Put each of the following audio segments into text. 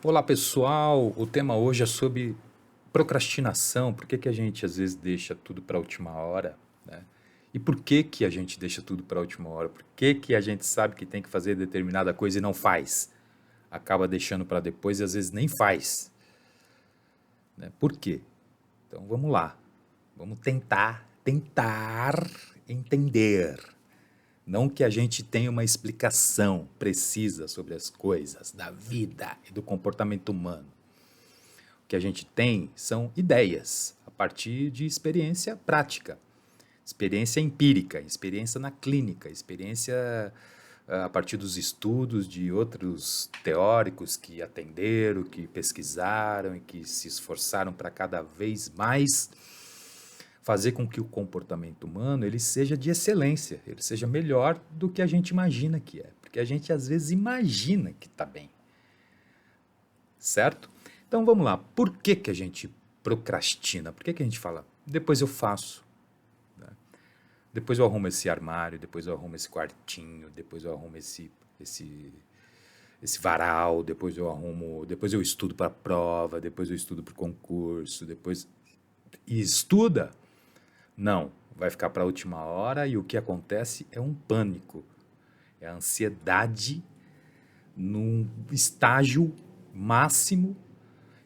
Olá pessoal, o tema hoje é sobre procrastinação. Por que que a gente às vezes deixa tudo para a última hora, né? E por que que a gente deixa tudo para a última hora? Por que que a gente sabe que tem que fazer determinada coisa e não faz? Acaba deixando para depois e às vezes nem faz, né? Por quê? Então vamos lá, vamos tentar entender. Não que a gente tenha uma explicação precisa sobre as coisas da vida e do comportamento humano. Que a gente tem são ideias a partir de experiência prática, experiência empírica, experiência na clínica, experiência a partir dos estudos de outros teóricos que atenderam, que pesquisaram e que se esforçaram para cada vez mais fazer com que o comportamento humano ele seja de excelência, ele seja melhor do que a gente imagina que é, porque a gente às vezes imagina que está bem, certo? Então vamos lá, por que que a gente procrastina? Por que que a gente fala, depois eu faço, né? Depois eu arrumo esse armário, depois eu arrumo esse quartinho, depois eu arrumo esse varal, depois eu arrumo, depois eu estudo para a prova, depois eu estudo para o concurso, depois e estuda? Não, vai ficar para a última hora e o que acontece é um pânico, é a ansiedade num estágio máximo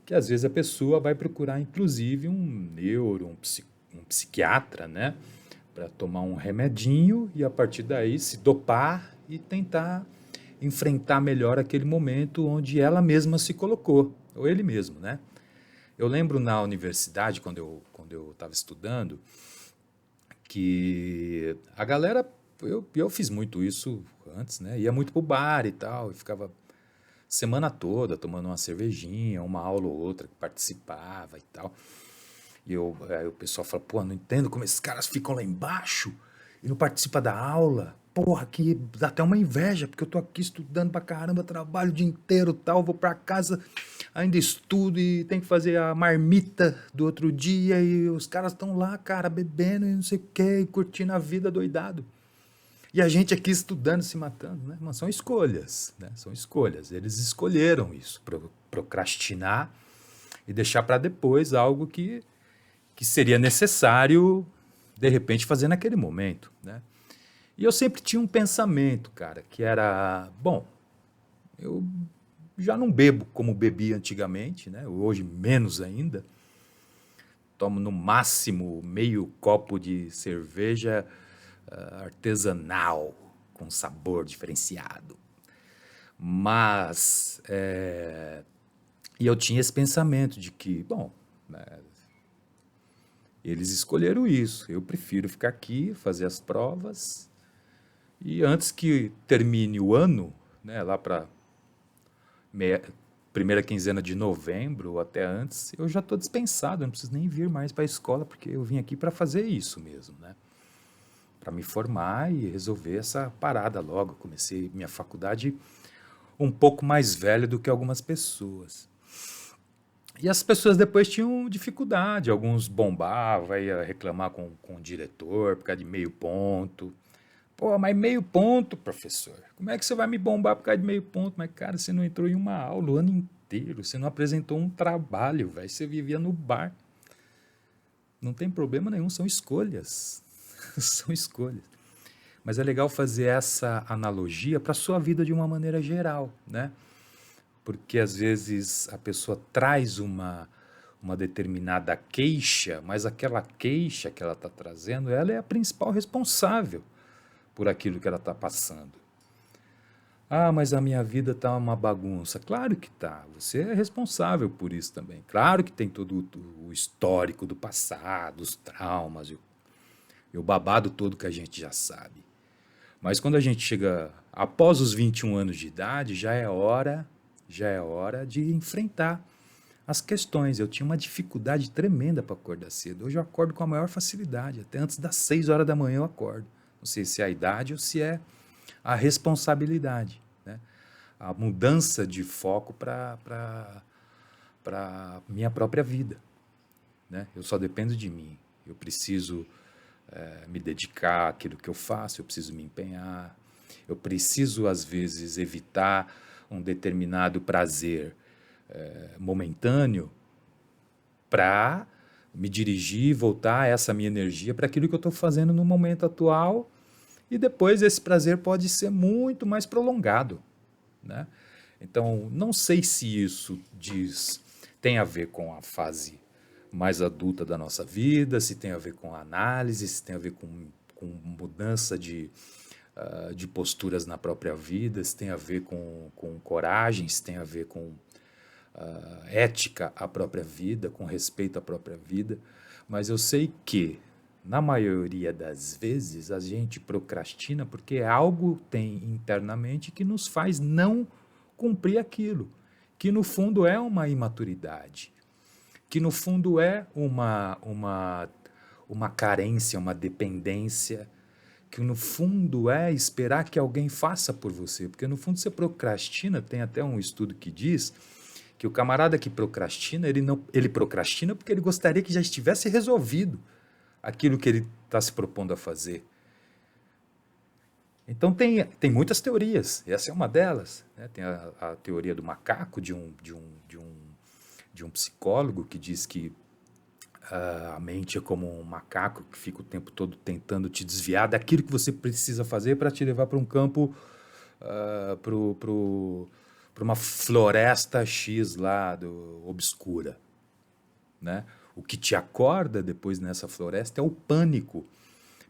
que às vezes a pessoa vai procurar inclusive um neuro, um psiquiatra, né, para tomar um remedinho e a partir daí se dopar e tentar enfrentar melhor aquele momento onde ela mesma se colocou, ou ele mesmo, né? Eu lembro na universidade, quando eu estava estudando, que a galera, eu fiz muito isso antes, né? Ia muito pro bar e tal, e ficava semana toda tomando uma cervejinha, uma aula ou outra que participava e tal. Aí o pessoal fala, pô, não entendo como esses caras ficam lá embaixo e não participam da aula. Porra, que dá até uma inveja, porque eu tô aqui estudando pra caramba, trabalho o dia inteiro e tal, vou pra casa, ainda estudo e tem que fazer a marmita do outro dia e os caras estão lá, cara, bebendo e não sei o que, e curtindo a vida doidado. E a gente aqui estudando, se matando, né? Mas são escolhas, né? São escolhas. Eles escolheram isso, procrastinar e deixar para depois algo que seria necessário, de repente, fazer naquele momento, né? E eu sempre tinha um pensamento, cara, que era, bom, eu já não bebo como bebia antigamente, né? Hoje menos ainda. Tomo no máximo meio copo de cerveja artesanal, com sabor diferenciado. Mas, e eu tinha esse pensamento de que, bom, né, eles escolheram isso, eu prefiro ficar aqui, fazer as provas, e antes que termine o ano, né, lá para primeira quinzena de novembro ou até antes, eu já estou dispensado, eu não preciso nem vir mais para a escola, porque eu vim aqui para fazer isso mesmo, né? Para me formar e resolver essa parada logo. Comecei minha faculdade um pouco mais velho do que algumas pessoas. E as pessoas depois tinham dificuldade, alguns bombavam, ia reclamar com o diretor por causa de meio ponto. Pô, mas meio ponto, professor? Como é que você vai me bombar por causa de meio ponto? Mas, cara, você não entrou em uma aula o ano inteiro, você não apresentou um trabalho, velho, você vivia no bar. Não tem problema nenhum, são escolhas. São escolhas. Mas é legal fazer essa analogia para a sua vida de uma maneira geral, né? Porque às vezes a pessoa traz uma determinada queixa, mas aquela queixa que ela está trazendo, ela é a principal responsável por aquilo que ela está passando. Ah, mas a minha vida está uma bagunça. Claro que tá. Você é responsável por isso também. Claro que tem todo o histórico do passado, os traumas e o babado todo que a gente já sabe. Mas quando a gente chega após os 21 anos de idade, já é hora de enfrentar as questões. Eu tinha uma dificuldade tremenda para acordar cedo. Hoje eu acordo com a maior facilidade. Até antes das 6 horas da manhã eu acordo. Não sei se é a idade ou se é a responsabilidade, né? A mudança de foco para minha própria vida, né? Eu só dependo de mim. Eu preciso me dedicar àquilo que eu faço, eu preciso me empenhar, eu preciso, às vezes, evitar um determinado prazer momentâneo para me dirigir, voltar essa minha energia para aquilo que eu estou fazendo no momento atual, e depois esse prazer pode ser muito mais prolongado, né? Então, não sei se isso tem a ver com a fase mais adulta da nossa vida, se tem a ver com análise, se tem a ver com mudança de posturas na própria vida, se tem a ver com coragem, se tem a ver com ética à própria vida, com respeito à própria vida. Mas eu sei que, na maioria das vezes, a gente procrastina porque algo tem internamente que nos faz não cumprir aquilo, que no fundo é uma imaturidade, que no fundo é uma carência, uma dependência, que no fundo é esperar que alguém faça por você, porque no fundo você procrastina. Tem até um estudo que diz que o camarada que procrastina, ele procrastina porque ele gostaria que já estivesse resolvido aquilo que ele está se propondo a fazer. Então tem muitas teorias, essa é uma delas, né? Tem a teoria do macaco, de um psicólogo que diz que a mente é como um macaco que fica o tempo todo tentando te desviar daquilo que você precisa fazer para te levar para um campo, para uma floresta X lá obscura, né? O que te acorda depois nessa floresta é o pânico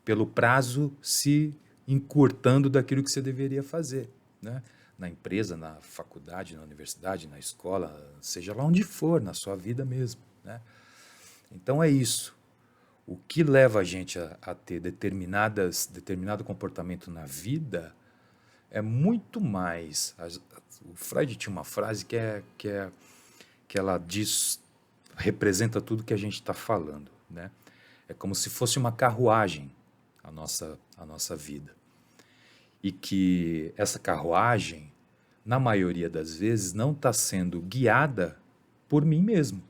pelo prazo se encurtando daquilo que você deveria fazer, né? Na empresa, na faculdade, na universidade, na escola, seja lá onde for, na sua vida mesmo, né? Então é isso. O que leva a gente a ter determinado comportamento na vida é muito mais. O Freud tinha uma frase que ela representa tudo que a gente está falando, né? É como se fosse uma carruagem a nossa vida. E que essa carruagem, na maioria das vezes, não está sendo guiada por mim mesmo.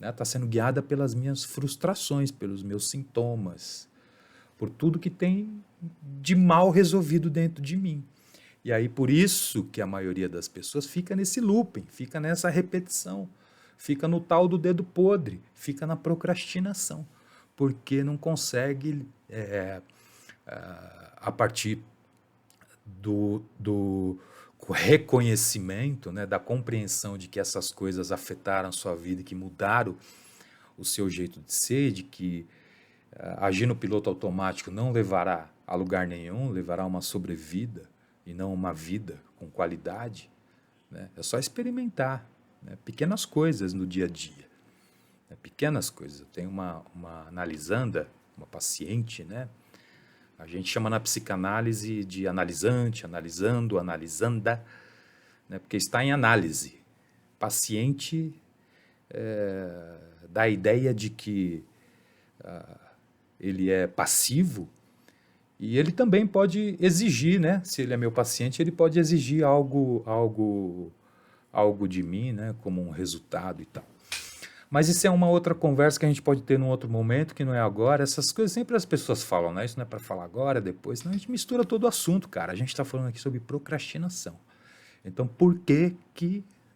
Está sendo guiada pelas minhas frustrações, pelos meus sintomas, por tudo que tem de mal resolvido dentro de mim. E aí por isso que a maioria das pessoas fica nesse looping, fica nessa repetição, fica no tal do dedo podre, fica na procrastinação, porque não consegue, a partir do reconhecimento, né, da compreensão de que essas coisas afetaram sua vida, que mudaram o seu jeito de ser, de que agir no piloto automático não levará a lugar nenhum, levará a uma sobrevida e não uma vida com qualidade, né? É só experimentar, né, pequenas coisas no dia a dia, né, pequenas coisas. Eu tenho uma analisanda, uma paciente, né? A gente chama na psicanálise de analisante, analisando, analisanda, né? Porque está em análise. Paciente dá a ideia de que ele é passivo e ele também pode exigir, né? Se ele é meu paciente, ele pode exigir algo de mim, né? Como um resultado e tal. Mas isso é uma outra conversa que a gente pode ter num outro momento, que não é agora. Essas coisas sempre as pessoas falam, né? Isso não é para falar agora, depois. Não, a gente mistura todo o assunto, cara. A gente está falando aqui sobre procrastinação. Então, por que,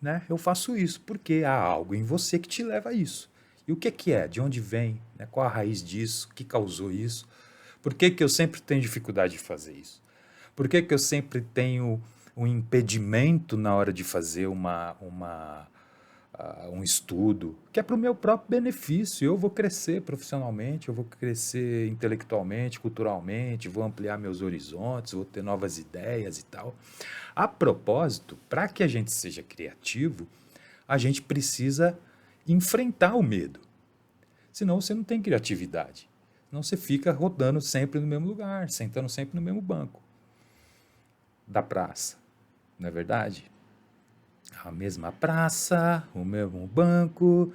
né, eu faço isso? Porque há algo em você que te leva a isso. E o que é? De onde vem? Né? Qual a raiz disso? O que causou isso? Por que eu sempre tenho dificuldade de fazer isso? Por que eu sempre tenho um impedimento na hora de fazer um estudo, que é para o meu próprio benefício? Eu vou crescer profissionalmente, eu vou crescer intelectualmente, culturalmente, vou ampliar meus horizontes, vou ter novas ideias e tal. A propósito, para que a gente seja criativo, a gente precisa enfrentar o medo. Senão você não tem criatividade. Senão você fica rodando sempre no mesmo lugar, sentando sempre no mesmo banco da praça. Não é verdade? A mesma praça, o mesmo banco,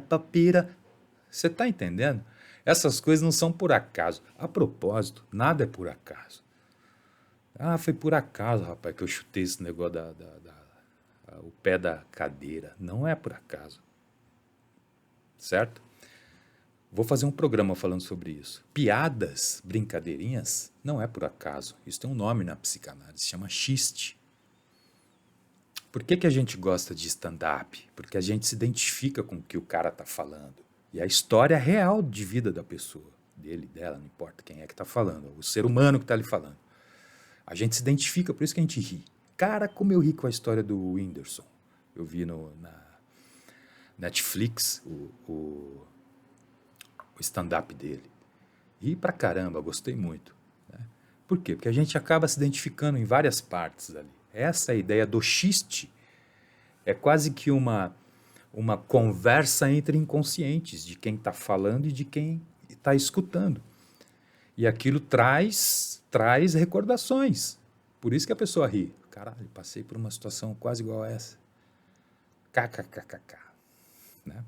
papira. Você está entendendo? Essas coisas não são por acaso. A propósito, nada é por acaso. Ah, foi por acaso, rapaz, que eu chutei esse negócio o pé da cadeira. Não é por acaso. Certo? Vou fazer um programa falando sobre isso. Piadas, brincadeirinhas, não é por acaso. Isso tem um nome na psicanálise, se chama xiste. Por que que a gente gosta de stand-up? Porque a gente se identifica com o que o cara está falando. E a história real de vida da pessoa, dele, dela, não importa quem é que está falando, o ser humano que está ali falando. A gente se identifica, por isso que a gente ri. Cara, como eu ri com a história do Whindersson. Eu vi na Netflix o stand-up dele. Ri pra caramba, gostei muito. Né? Por quê? Porque a gente acaba se identificando em várias partes ali. Essa ideia do xiste é quase que uma conversa entre inconscientes de quem está falando e de quem está escutando. E aquilo traz recordações. Por isso que a pessoa ri. Caralho, passei por uma situação quase igual a essa. KKKKK. Né?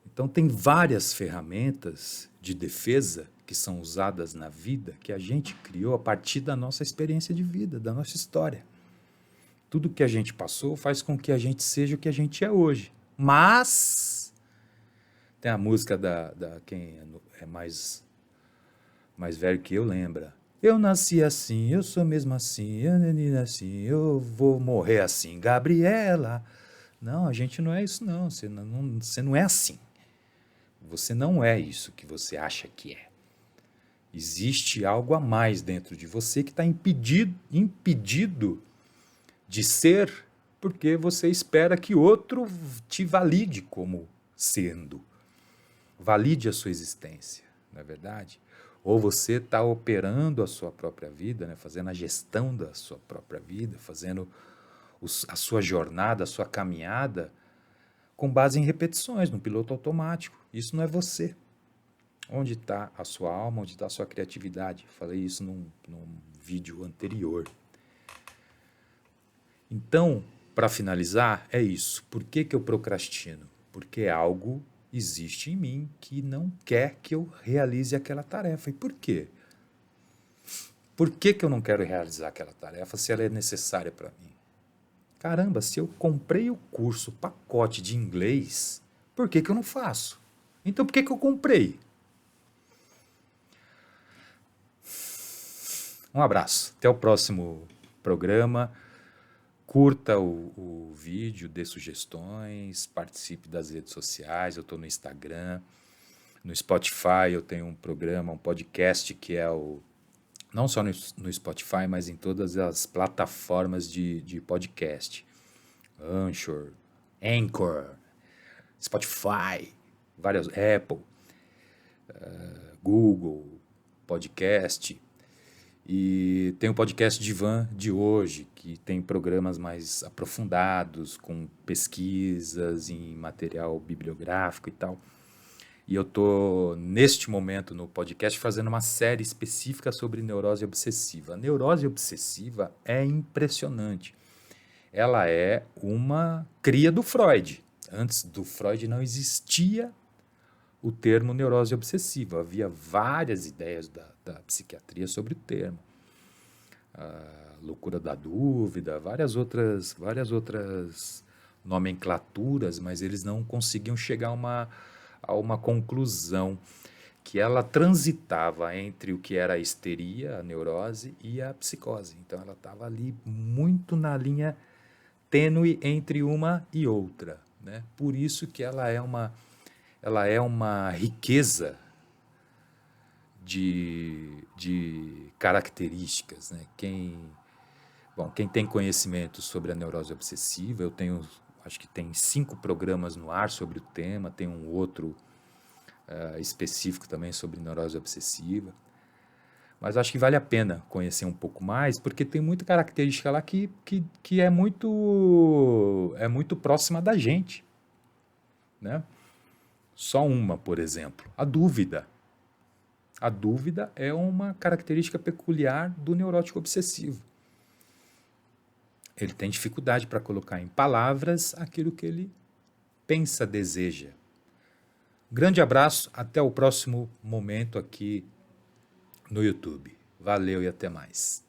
Então tem várias ferramentas de defesa que são usadas na vida que a gente criou a partir da nossa experiência de vida, da nossa história. Tudo que a gente passou faz com que a gente seja o que a gente é hoje. Mas tem a música da quem é mais velho que eu lembra. Eu nasci assim, eu sou mesmo assim, eu nasci assim, eu vou morrer assim, Gabriela. Não, a gente não é isso não, você não é assim. Você não é isso que você acha que é. Existe algo a mais dentro de você que está impedido de ser porque você espera que outro te valide como sendo. Valide a sua existência, não é verdade? Ou você está operando a sua própria vida, né? Fazendo a gestão da sua própria vida, fazendo a sua jornada, a sua caminhada com base em repetições, no piloto automático. Isso não é você. Onde está a sua alma, onde está a sua criatividade? Falei isso num vídeo anterior. Então, para finalizar, é isso. Por que que eu procrastino? Porque algo existe em mim que não quer que eu realize aquela tarefa. E por quê? Por que que eu não quero realizar aquela tarefa se ela é necessária para mim? Caramba, se eu comprei o curso, o pacote de inglês, por que que eu não faço? Então por que que eu comprei? Um abraço, até o próximo programa. Curta o vídeo, dê sugestões, participe das redes sociais, eu estou no Instagram, no Spotify eu tenho um programa, um podcast que é não só no Spotify, mas em todas as plataformas de podcast. Anchor, Spotify, várias, Apple, Google, podcast. E tem o podcast Divã de hoje, que tem programas mais aprofundados, com pesquisas em material bibliográfico e tal. E eu estou, neste momento, no podcast, fazendo uma série específica sobre neurose obsessiva. A neurose obsessiva é impressionante. Ela é uma cria do Freud. Antes do Freud não existia o termo neurose obsessiva. Havia várias ideias da psiquiatria sobre o termo. A loucura da dúvida, várias outras nomenclaturas, mas eles não conseguiam chegar a uma conclusão que ela transitava entre o que era a histeria, a neurose e a psicose. Então ela estava ali muito na linha tênue entre uma e outra, né? Por isso que ela é uma riqueza de características, né? Quem tem conhecimento sobre a neurose obsessiva, acho que tem 5 programas no ar sobre o tema, tem um outro específico também sobre neurose obsessiva, mas acho que vale a pena conhecer um pouco mais, porque tem muita característica lá que é muito próxima da gente, né? Só uma, por exemplo, a dúvida. A dúvida é uma característica peculiar do neurótico obsessivo. Ele tem dificuldade para colocar em palavras aquilo que ele pensa, deseja. Grande abraço, até o próximo momento aqui no YouTube. Valeu e até mais.